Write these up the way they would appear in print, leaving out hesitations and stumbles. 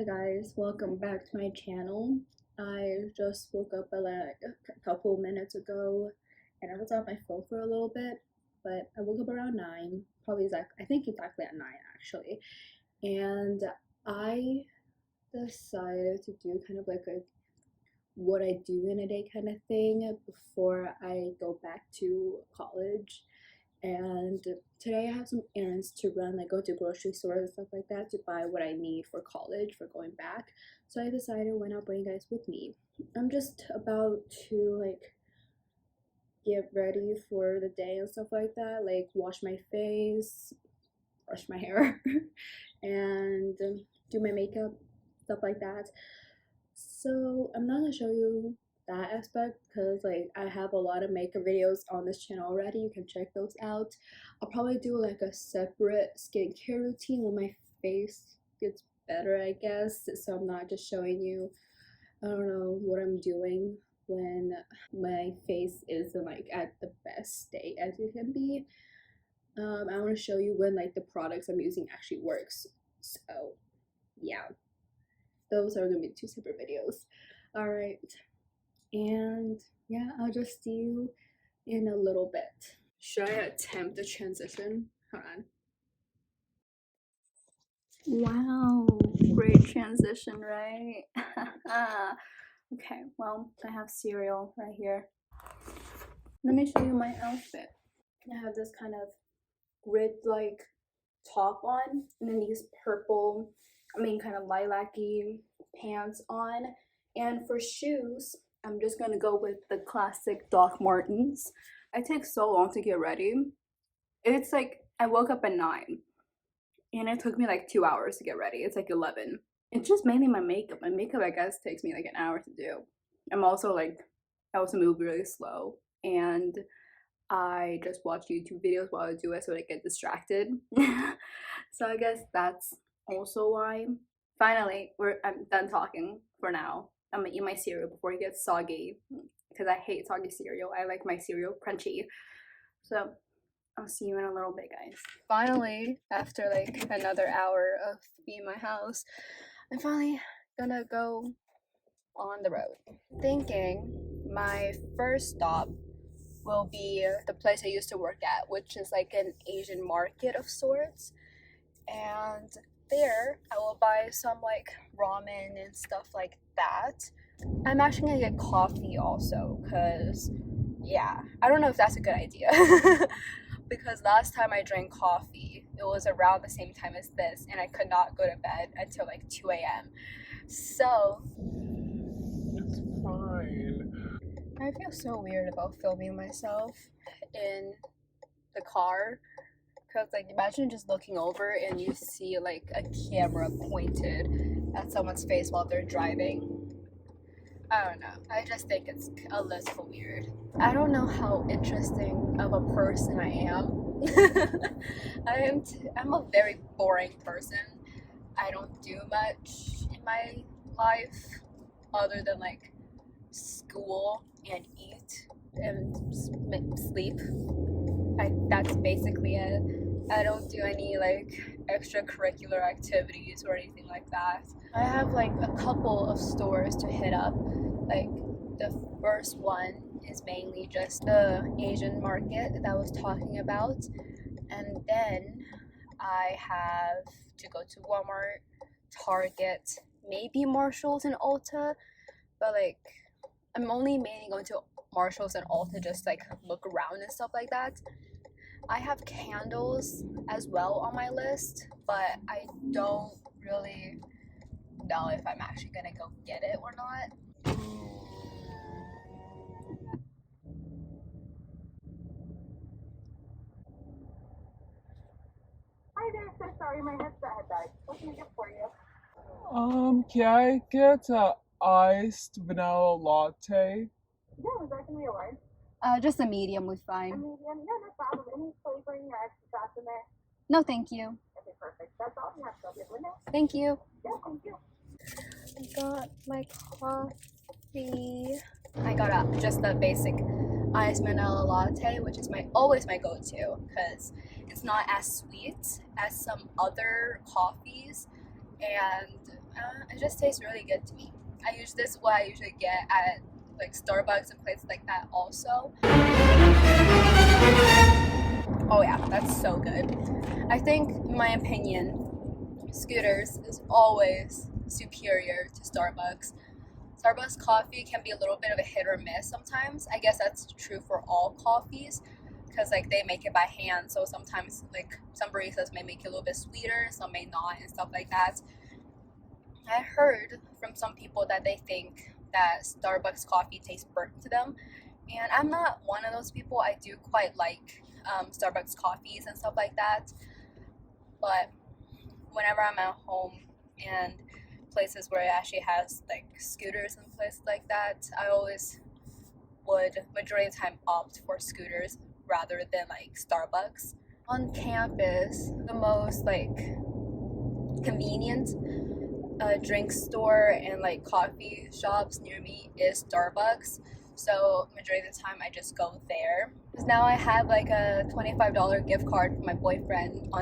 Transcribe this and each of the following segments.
guys, welcome back to my channel. I just woke up like a couple minutes ago and I was on my phone for a little bit, but I woke up around 9, probably exactly, I think exactly at 9 actually. And I decided to do kind of like a what I do in a day kind of thing before I go back to college. And today I have some errands to run, like go to grocery stores and stuff like that to buy what I need for college for going back. So I decided why not bring you guys with me. I'm just about to like get ready for the day and stuff like that, like wash my face, brush my hair, and do my makeup, stuff like that. So I'm not gonna show you that aspect because like I have a lot of makeup videos on this channel already. You can check those out. I'll probably do like a separate skincare routine when my face gets better, I guess. So I'm not just showing you, I don't know, what I'm doing when my face isn't like at the best state as it can be. I want to show you when like the products I'm using actually works. So yeah, those are gonna be two separate videos. All right. And yeah, I'll just see you in a little bit. Should I attempt the transition? Hold on. Wow, great transition, right? Okay, well, I have cereal right here. Let me show you my outfit. I have this kind of grid-like top on, and then these purple, kind of lilac-y pants on. And for shoes, I'm just gonna go with the classic Doc Martens. I take so long to get ready. It's like I woke up at 9 and it took me like 2 hours to get ready. It's like 11. It's just mainly my makeup. My makeup, I guess, takes me like an hour to do. I also move really slow, and I just watch YouTube videos while I do it so I get distracted. So I guess that's also why. Finally, I'm done talking for now. I'm gonna eat my cereal before it gets soggy because I hate soggy cereal. I like my cereal crunchy. So I'll see you in a little bit, guys. Finally, after like another hour of being in my house, I'm finally gonna go on the road. Thinking my first stop will be the place I used to work at, which is like an Asian market of sorts. And there I will buy some like ramen and stuff like that. I'm actually gonna get coffee also, because yeah, I don't know if that's a good idea. Because last time I drank coffee, it was around the same time as this, and I could not go to bed until like 2 a.m. So it's fine. I feel so weird about filming myself in the car, because like imagine just looking over and you see like a camera pointed at someone's face while they're driving. I don't know. I just think it's a little weird. I don't know how interesting of a person I am. I'm a very boring person. I don't do much in my life other than like school and eat and sleep. That's basically it. I don't do any like extracurricular activities or anything like that. I have like a couple of stores to hit up. Like the first one is mainly just the Asian market that I was talking about, and then I have to go to Walmart, Target, maybe Marshalls and Ulta, but like I'm only mainly going to Marshalls and Ulta just like look around and stuff like that. I have candles as well on my list, but I don't really know if I'm actually gonna go get it or not. Hi there, so sorry my headset had died. What can I get for you? Can I get a iced vanilla latte? Yeah, is that gonna be alright? Just a medium was A fine. medium? Yeah, no problem. Any flavoring or extra sauce in there? No, thank you. Okay, perfect. That's all you have to get window. Thank you. Yeah, thank you. I got my coffee. I got just the basic iced vanilla latte, which is always my go-to because it's not as sweet as some other coffees, and It just tastes really good to me. This is what I usually get at like Starbucks and places like that also. Oh yeah, that's so good. I think, in my opinion, Scooters is always superior to Starbucks. Starbucks coffee can be a little bit of a hit or miss sometimes. I guess that's true for all coffees because like they make it by hand, so sometimes like some baristas may make it a little bit sweeter, some may not, and stuff like that. I heard from some people that they think that Starbucks coffee tastes burnt to them, and I'm not one of those people. I do quite like Starbucks coffees and stuff like that, but whenever I'm at home and places where it actually has like Scooters and places like that, I always would majority of the time opt for Scooters rather than like Starbucks. On campus, the most like convenient drink store and like coffee shops near me is Starbucks, so majority of the time I just go there. Because now I have like a $25 gift card from my boyfriend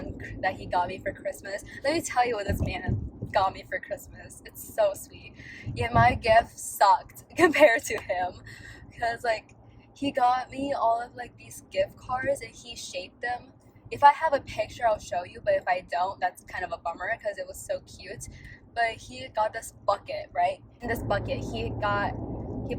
that he got me for Christmas. Let me tell you what this man got me for Christmas. It's so sweet. Yeah, my gift sucked compared to him because like he got me all of like these gift cards and he shaped them. If I have a picture, I'll show you, but if I don't, that's kind of a bummer because it was so cute. But he got this bucket, right? In this bucket, he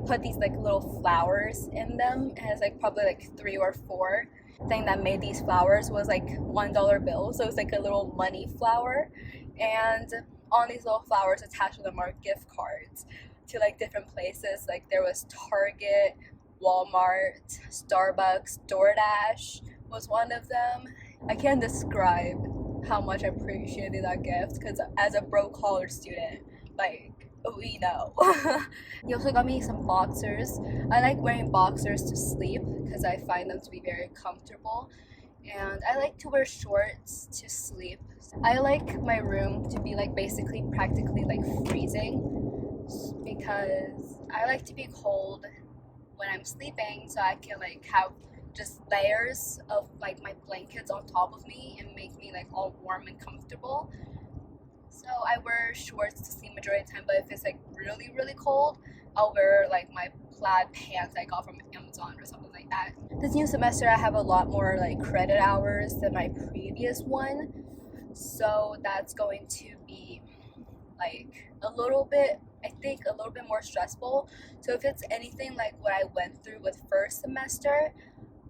put these like little flowers in them. It has like probably like 3 or 4. The thing that made these flowers was like $1 bills, so it's like a little money flower. And on these little flowers attached to them are gift cards to like different places. Like there was Target, Walmart, Starbucks, DoorDash was one of them. I can't describe how much I appreciated that gift because as a broke college student, like, we know. He also got me some boxers. I like wearing boxers to sleep because I find them to be very comfortable, and I like to wear shorts to sleep. I like my room to be like basically practically like freezing because I like to be cold when I'm sleeping, so I can like have just layers of like my blankets on top of me and make me like all warm and comfortable. So I wear shorts to sleep majority of the time, but if it's like really really cold, I'll wear like my plaid pants I got from Amazon or something like that. This new semester I have a lot more like credit hours than my previous one, so that's going to be like a little bit, I think a little bit more stressful. So if it's anything like what I went through with first semester,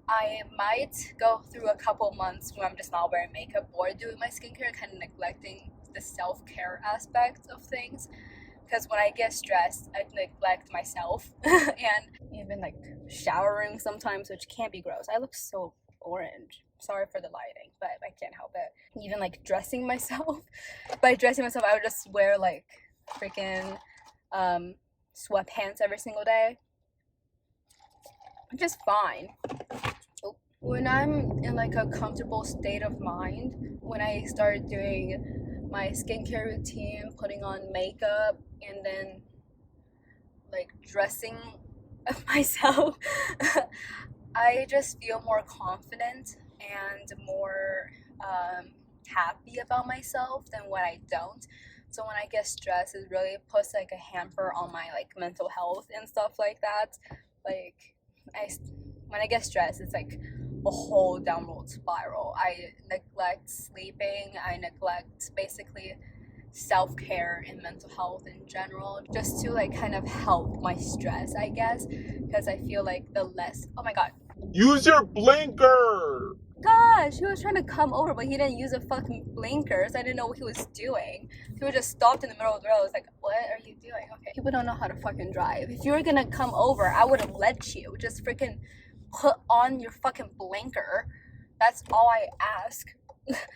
I might go through a couple months where I'm just not wearing makeup or doing my skincare, kind of neglecting the self-care aspect of things. Because when I get stressed, I neglect myself and even like showering sometimes, which can be gross. I look so orange. Sorry for the lighting, but I can't help it. Even like dressing myself. By dressing myself, I would just wear like freaking sweatpants every single day, which is fine. When I'm in like a comfortable state of mind, when I start doing my skincare routine, putting on makeup, and then like dressing myself, I just feel more confident and more happy about myself than when I don't. So when I get stressed, it really puts like a hamper on my like mental health and stuff like that. Like when I get stressed, it's like a whole downward spiral. I neglect sleeping. I neglect basically self-care and mental health in general, just to like kind of help my stress, I guess, because I feel like the less, oh my god, Use your blinker! gosh, he was trying to come over, but he didn't use a fucking blinkers. I didn't know what he was doing. He was just stopped in the middle of the road. I was like, what are you doing? Okay, people don't know how to fucking drive. If you were gonna come over, I would have let you. Just freaking put on your fucking blinker. That's all I ask.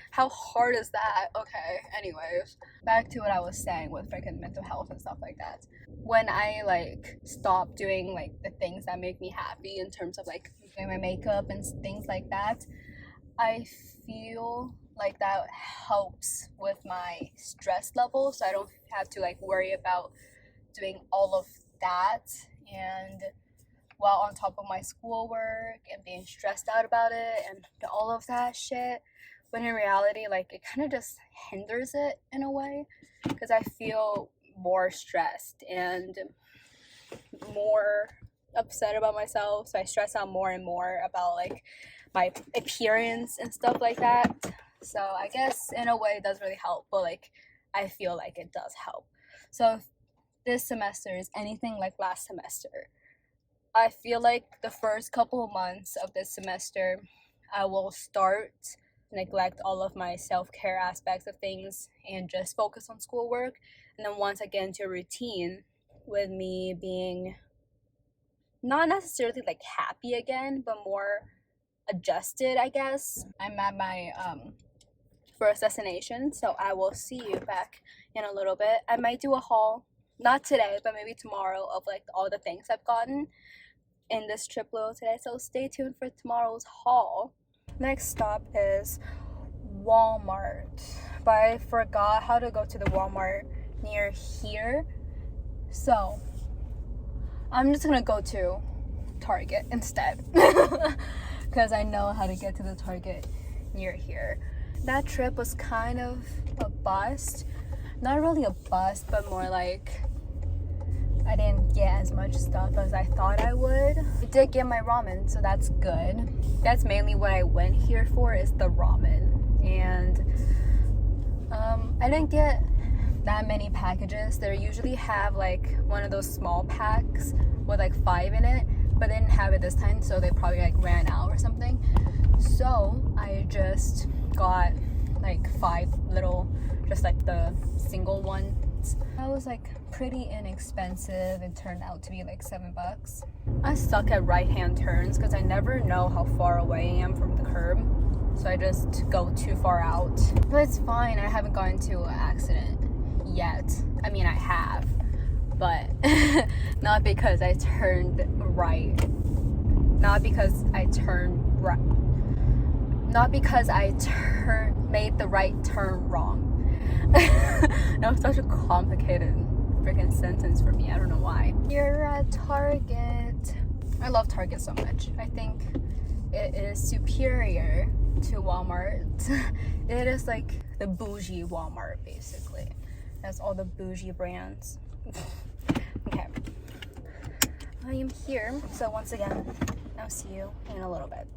How hard is that? Okay, anyways, back to what I was saying with freaking mental health and stuff like that. When I like stop doing like the things that make me happy in terms of like doing my makeup and things like that, I feel like that helps with my stress level, so I don't have to like worry about doing all of that and while on top of my schoolwork and being stressed out about it and all of that shit. when in reality, like, it kind of just hinders it in a way, because I feel more stressed and more upset about myself, so I stress out more and more about like my appearance and stuff like that. So I guess in a way it doesn't really help, but like I feel like it does help. So if this semester is anything like last semester, I feel like the first couple of months of this semester I will start to neglect all of my self-care aspects of things and just focus on schoolwork. And then once I get into a routine with me being not necessarily like happy again, but more adjusted, I guess, I'm at my first destination, so I will see you back in a little bit. I might do a haul, not today, but maybe tomorrow, of like all the things I've gotten in this trip little today, so stay tuned for tomorrow's haul. Next stop is Walmart, but I forgot how to go to the Walmart near here, so I'm just gonna go to Target instead because I know how to get to the Target near here. That trip was kind of a bust. Not really a bust, but more like I didn't get as much stuff as I thought I would. I did get my ramen, so that's good. That's mainly what I went here for, is the ramen. And I didn't get that many packages. They usually have like one of those small packs with like 5 in it, but they didn't have it this time, so they probably like ran out or something. So I just got like 5 little, just like the single ones. That was like pretty inexpensive. It turned out to be like $7. I suck at right-hand turns because I never know how far away I am from the curb, so I just go too far out. But it's fine, I haven't gotten into an accident yet. I mean, I have, but not because I turned right. Not because I turned right. Not because I made the right turn wrong. That was such a complicated freaking sentence for me. I don't know why. You're at Target. I love Target so much. I think it is superior to Walmart. It is like the bougie Walmart, basically. It has all the bougie brands. Okay. I am here. So once again, I'll see you in a little bit.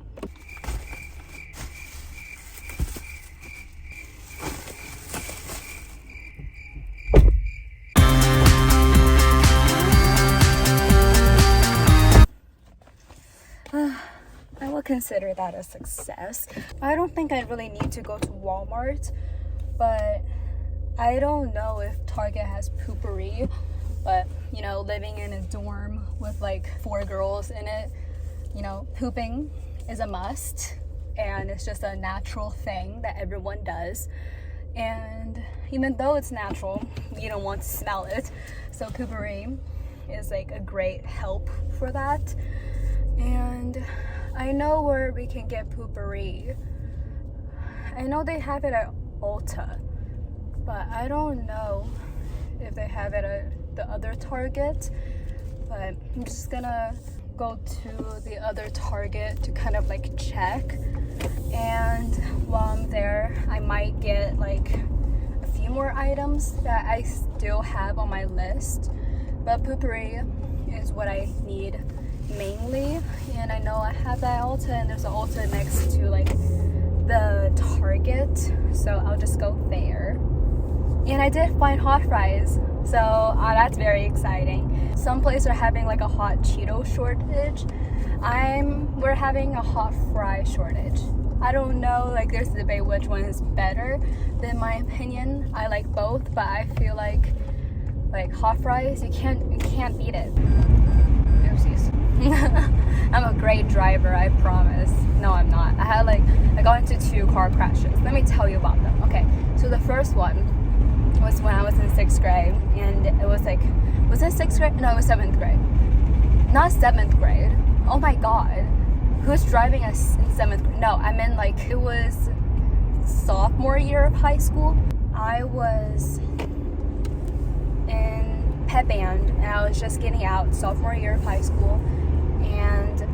I will consider that a success. I don't think I really need to go to Walmart, but I don't know if Target has poopery, but you know, living in a dorm with like 4 girls in it, you know, pooping is a must, and it's just a natural thing that everyone does. And even though it's natural, you don't want to smell it, so poopery is like a great help for that. And I know where we can get poopery. I know they have it at Ulta, but I don't know if they have it at the other Target. But I'm just gonna go to the other Target to kind of like check, and while I'm there I might get like a few more items that I still have on my list, but poopery is what I need mainly. And I know I have that Ulta, and there's an Ulta next to like the Target, so I'll just go there. And I did find hot fries, so that's very exciting. Some places are having like a hot Cheeto shortage. We're having a hot fry shortage. I don't know, like there's a debate which one is better. But in my opinion, I like both, but I feel like hot fries, you can't beat it. Oopsies. I'm a great driver, I promise. No, I'm not. I got into 2 car crashes. Let me tell you about them. Okay, so the first one was when I was in 6th grade, and it was like, was it 6th grade? No, it was 7th grade. Not 7th grade. Oh my god. Who's driving us in 7th grade? No, I meant like it was sophomore year of high school. I was in pep band, and I was just getting out, sophomore year of high school, and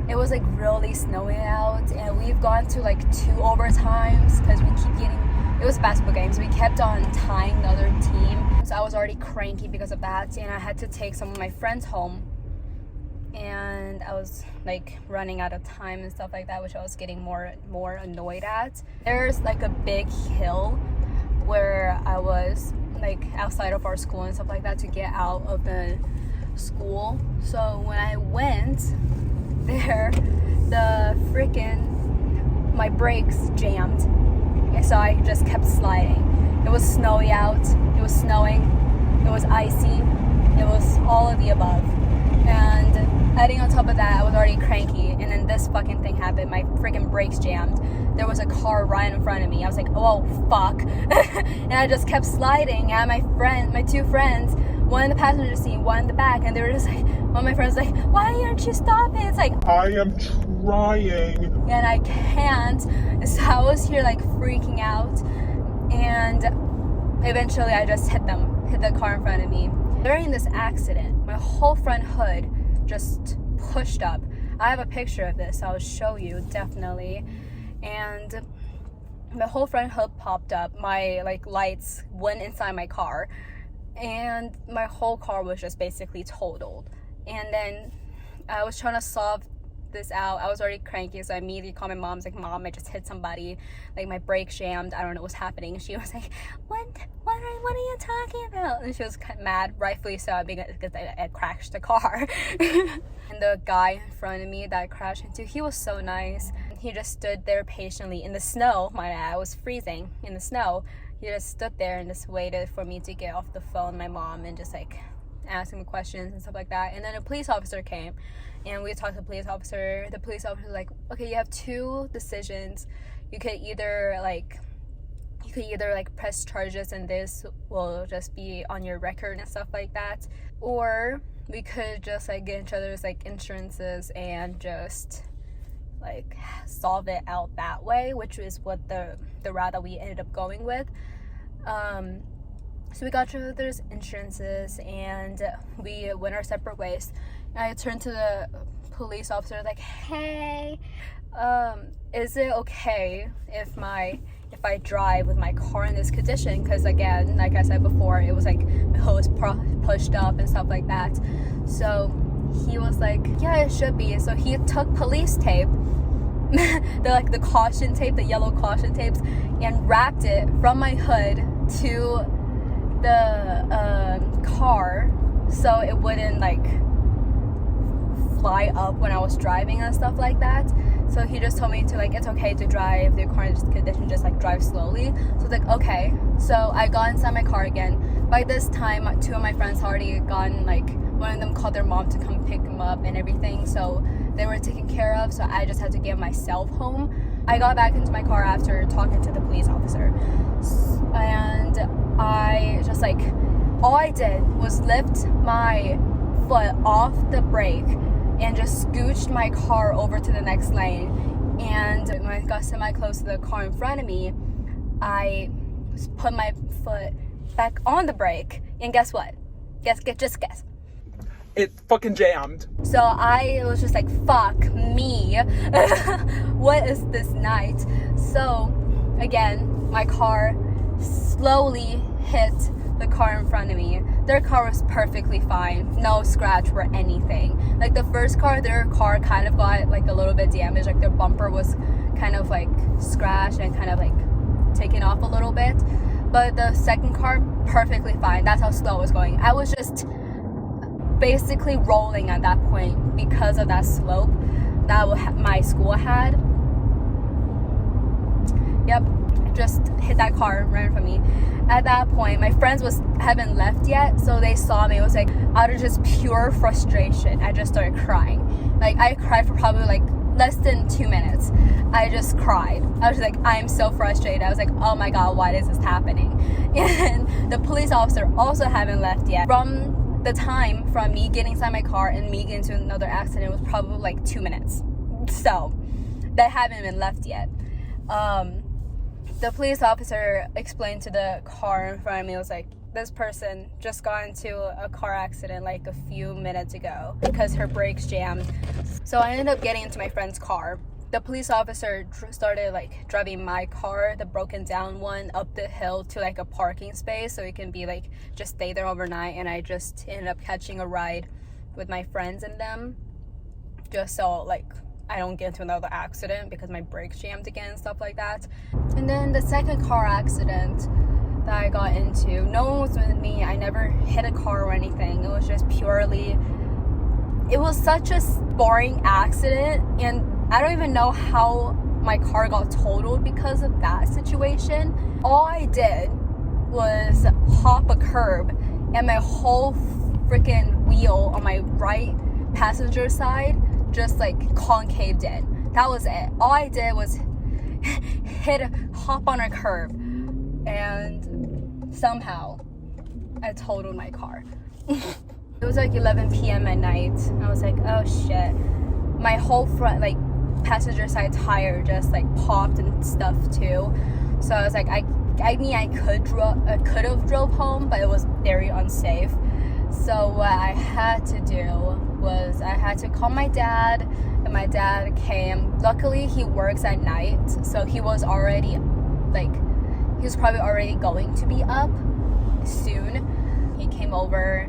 it it was like really snowing out, and we've gone to like 2 overtimes because we keep getting, it was basketball games, we kept on tying the other team, so I was already cranky because of that, and I had to take some of my friends home, and I was like running out of time and stuff like that, which I was getting more annoyed at. There's like a big hill where I was like outside of our school and stuff like that to get out of the school. So when I went there, my brakes jammed, and so I just kept sliding. It was snowy out, it was snowing, it was icy, it was all of the above. And adding on top of that, I was already cranky, and then this fucking thing happened. My freaking brakes jammed. There was a car right in front of me. I was like, oh fuck. And I just kept sliding, and my 2 friends, one in the passenger seat, one in the back, and they were just like, one of my friends was like, why aren't you stopping? It's like, I am trying. and I can't. So I was here like freaking out, and eventually I just hit the car in front of me. During this accident, my whole front hood just pushed up. I have a picture of this, I'll show you definitely. And the whole front hood popped up, my like lights went inside my car, and my whole car was just basically totaled. And then I was trying to solve this out. I was already cranky, so I immediately called my mom. I was like, Mom, I just hit somebody, like my brake jammed, I don't know what's happening. And she was like, what are you talking about? And she was kind of mad, rightfully so, because I crashed the car. And the guy in front of me that I crashed into, he was so nice. He just stood there patiently in the snow. I was freezing in the snow. He just stood there and just waited for me to get off the phone with my mom and just like asking me questions and stuff like that. And then a police officer came, and we talked to the police officer. The police officer was like, okay, you have 2 decisions. You could either press charges and this will just be on your record and stuff like that, or we could just like get each other's like insurances and just like solve it out that way, which is what the route that we ended up going with. So we got each other's insurances and we went our separate ways. And I turned to the police officer like, hey, is it okay if I drive with my car in this condition? Because again, like I said before, it was like my hose pushed up and stuff like that. So he was like, yeah, it should be. So he took police tape, the caution tape, the yellow caution tapes, and wrapped it from my hood to the car so it wouldn't like fly up when I was driving and stuff like that. So he just told me to like, it's okay to drive the car in this condition, just like drive slowly. So it's like, okay. So I got inside my car again. By this time, 2 of my friends already gone, like one of them called their mom to come pick them up and everything, so they were taken care of. So I just had to get myself home. I got back into my car after talking to the police officer, and I just like, all I did was lift my foot off the brake and just scooched my car over to the next lane. And when I got semi-close to the car in front of me, I put my foot back on the brake, and guess what? Just guess. It fucking jammed. So I was just like, fuck me. What is this night? So again, my car slowly hit the car in front of me. Their car was perfectly fine, no scratch or anything. Like the first car, their car kind of got like a little bit damaged, like their bumper was kind of like scratched and kind of like taken off a little bit. But the second car, perfectly fine. That's how slow it was going. I was just basically rolling at that point because of that slope that my school had. Yep, just hit that car right in front of me. At that point, my friends haven't left yet, so they saw me. It was like out of just pure frustration, I just started crying. Like I cried for probably like less than 2 minutes. I just cried. I was like, I'm so frustrated. I was like, oh my god, why is this happening? And the police officer also haven't left yet. From the time from me getting inside my car and me getting into another accident was probably like 2 minutes. So they haven't been left yet. The police officer explained to the car in front of me, was like, this person just got into a car accident like a few minutes ago because her brakes jammed. So I ended up getting into my friend's car. The police officer started like driving my car, the broken down one, up the hill to like a parking space so it can be like just stay there overnight. And I just ended up catching a ride with my friends and them, just so like I don't get into another accident because my brakes jammed again and stuff like that. And then the second car accident that I got into, no one was with me. I never hit a car or anything. It was just purely, it was such a boring accident, and I don't even know how my car got totaled because of that situation. All I did was hop a curb and my whole freaking wheel on my right passenger side just like concaved in. That was it. All I did was hop on a curb, and somehow I totaled my car. It was like 11 p.m. at night. I was like, oh shit. My whole front like passenger side tire just like popped and stuff too. So I was like, I mean I could have drove home, but it was very unsafe. So what I had to do was I had to call my dad, and my dad came. Luckily he works at night, so he was already like, he was probably already going to be up soon. He came over,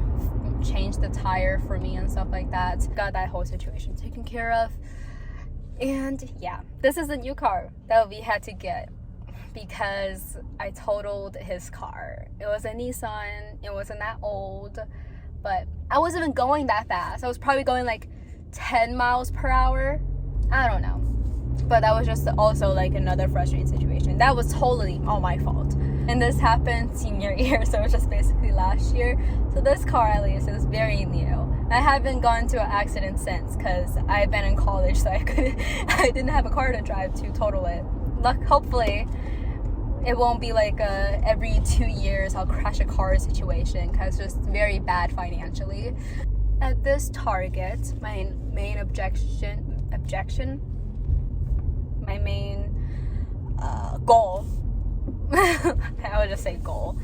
changed the tire for me and stuff like that, got that whole situation taken care of. And yeah, this is a new car that we had to get because I totaled his car. It was a Nissan. It wasn't that old, but I wasn't even going that fast. I was probably going like 10 miles per hour. I don't know. But that was just also like another frustrating situation. That was totally all my fault. And this happened senior year, so it was just basically last year. So this car at least is very new. I haven't gone to an accident since because I've been in college, so I didn't have a car to drive to total it. Hopefully it won't be like a every 2 years I'll crash a car situation, because it's just very bad financially. At this Target, my main goal I would just say goal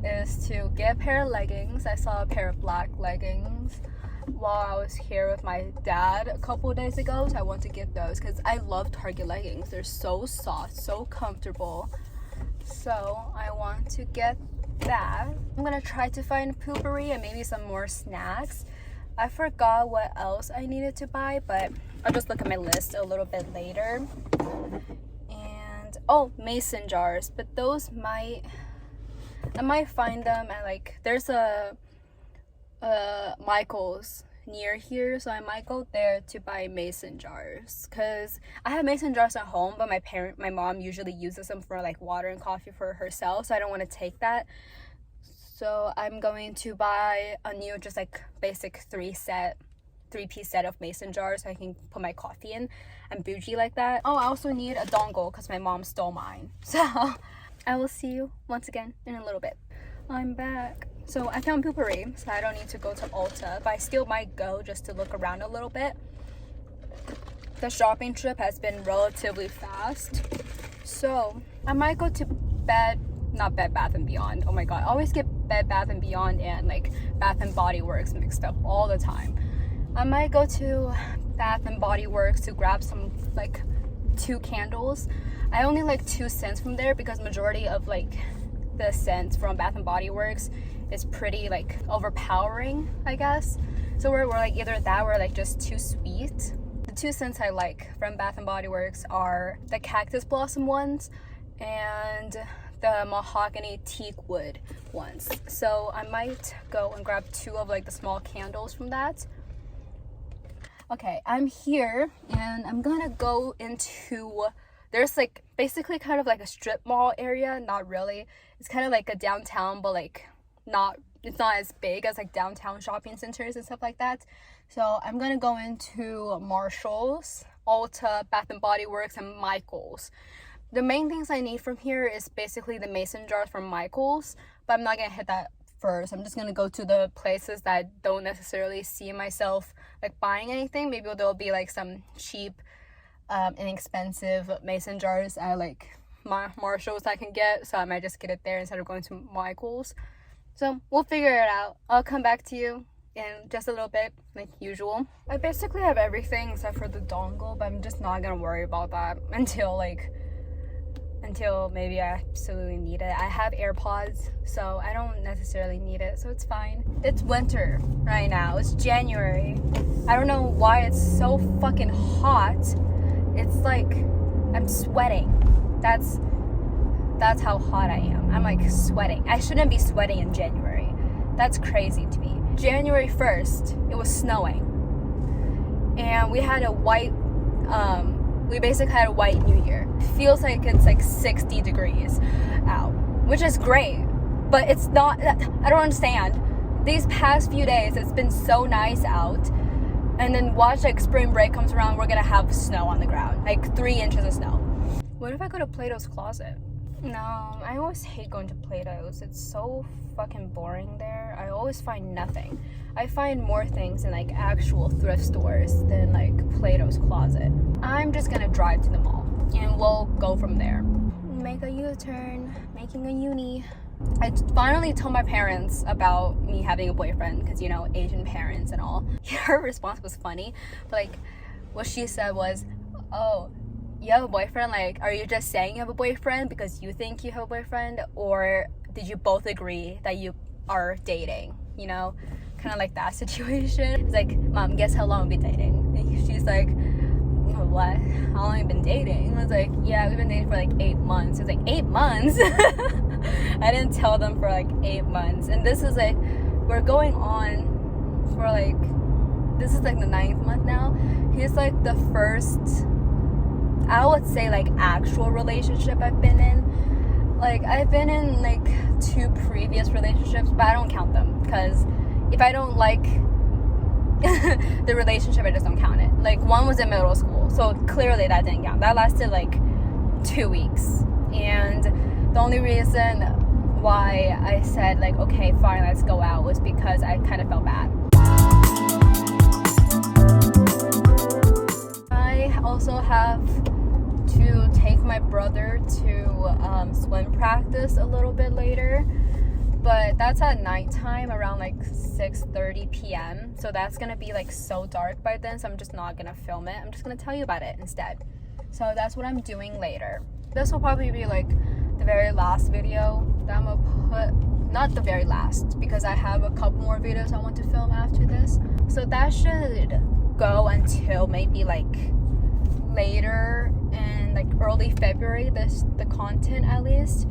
is to get a pair of leggings. I saw a pair of black leggings while I was here with my dad a couple of days ago, so I want to get those because I love Target leggings. They're so soft, so comfortable, so I want to get that. I'm gonna try to find Poopery and maybe some more snacks. I forgot what else I needed to buy, but I'll just look at my list a little bit later. And oh, mason jars, but those I might find them at like, there's a Michael's near here, so I might go there to buy mason jars, because I have mason jars at home, but my mom usually uses them for like water and coffee for herself, so I don't want to take that. So I'm going to buy a new just like basic three-piece set of mason jars so I can put my coffee in. I'm bougie like that. Oh, I also need a dongle because my mom stole mine. So I will see you once again in a little bit. I'm back. So I found Poopery, so I don't need to go to Ulta, but I still might go just to look around a little bit. The shopping trip has been relatively fast, so I might go to not Bed Bath & Beyond. Oh my god, I always get Bed Bath & Beyond and like Bath & Body Works mixed up all the time. I might go to Bath & Body Works to grab some like 2 candles. I only like 2 scents from there because majority of like the scents from Bath & Body Works is pretty like overpowering, I guess. So we're like either that or like just too sweet. The 2 scents I like from Bath & Body Works are the Cactus Blossom ones and the Mahogany Teak Wood ones. So I might go and grab 2 of like the small candles from that. Okay, I'm here and I'm gonna go into, there's like basically kind of like a strip mall area. Not really, it's kind of like a downtown, but like it's not as big as like downtown shopping centers and stuff like that. So I'm gonna go into Marshall's, Ulta, Bath & Body Works, and Michael's. The main things I need from here is basically the mason jars from Michael's, but I'm not gonna hit that first. I'm just gonna go to the places that I don't necessarily see myself like buying anything. Maybe there'll be like some cheap, inexpensive mason jars at like Marshall's I can get, so I might just get it there instead of going to Michael's. So we'll figure it out. I'll come back to you in just a little bit, like usual. I basically have everything except for the dongle, but I'm just not gonna worry about that until maybe I absolutely need it. I have AirPods, so I don't necessarily need it, so it's fine. It's winter right now. It's January. I don't know why it's so fucking hot. It's like I'm sweating. That's how hot I am. I'm like sweating. I shouldn't be sweating in January. That's crazy to me. January 1st, it was snowing. And we had a white we basically had a white New Year. It feels like it's like 60 degrees out, which is great, but it's not. I don't understand. These past few days, it's been so nice out, and then watch like spring break comes around, we're gonna have snow on the ground, like 3 inches of snow. What if I go to Plato's Closet? No, I always hate going to Plato's. It's so fucking boring there. I always find nothing. I find more things in like actual thrift stores than like Plato's Closet. I'm just gonna drive to the mall and we'll go from there. Make a U-turn, making a uni. I finally told my parents about me having a boyfriend because, you know, Asian parents and all. Her response was funny, but like what she said was, oh, you have a boyfriend? Like, are you just saying you have a boyfriend because you think you have a boyfriend, or did you both agree that you are dating? You know, kind of like that situation. It's like, Mom, guess how long we've been dating? And she's like, what? How long have you been dating? I was like, yeah, we've been dating for like 8 months. It was like, 8 months? I didn't tell them for like 8 months. And this is like, we're going on for like, this is like the 9th month now. He's like the first, I would say like actual relationship I've been in. Like I've been in like 2 previous relationships, but I don't count them because if I don't like the relationship, I just don't count it. Like one was in middle school, so clearly that didn't count. That lasted like 2 weeks, and the only reason why I said like, okay, fine, let's go out was because I kind of felt bad. I also have to take my brother to swim practice a little bit later, but that's at nighttime around like 6:30 p.m. so that's gonna be like so dark by then, so I'm just not gonna film it. I'm just gonna tell you about it instead. So that's what I'm doing later. This will probably be like the very last video that I'm gonna put, not the very last, because I have a couple more videos I want to film after this, so that should go until maybe like later in like early February, the content at least,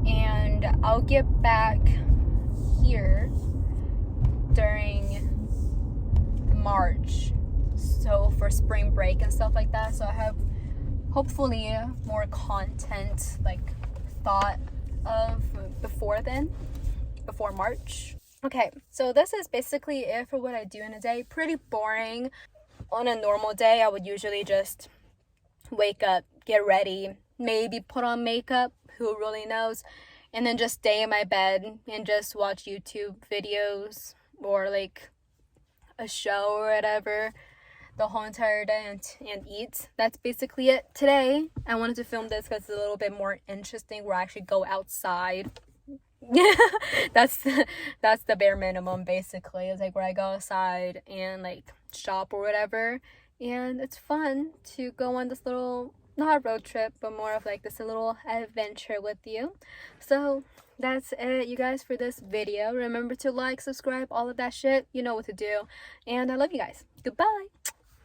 and I'll get back here during March, so for spring break and stuff like that, so I have hopefully more content like thought of before then, before March. Okay, so this is basically it for what I do in a day. Pretty boring. On a normal day, I would usually just wake up, get ready, maybe put on makeup, who really knows, and then just stay in my bed and just watch YouTube videos or like a show or whatever the whole entire day and eat. That's basically it. Today I wanted to film this because it's a little bit more interesting, where I actually go outside. that's the bare minimum basically. It's like where I go outside and like shop or whatever, and it's fun to go on this little, not a road trip, but more of like this little adventure with you. So that's it, you guys, for this video. Remember to like, subscribe, all of that shit. You know what to do, and I love you guys. Goodbye.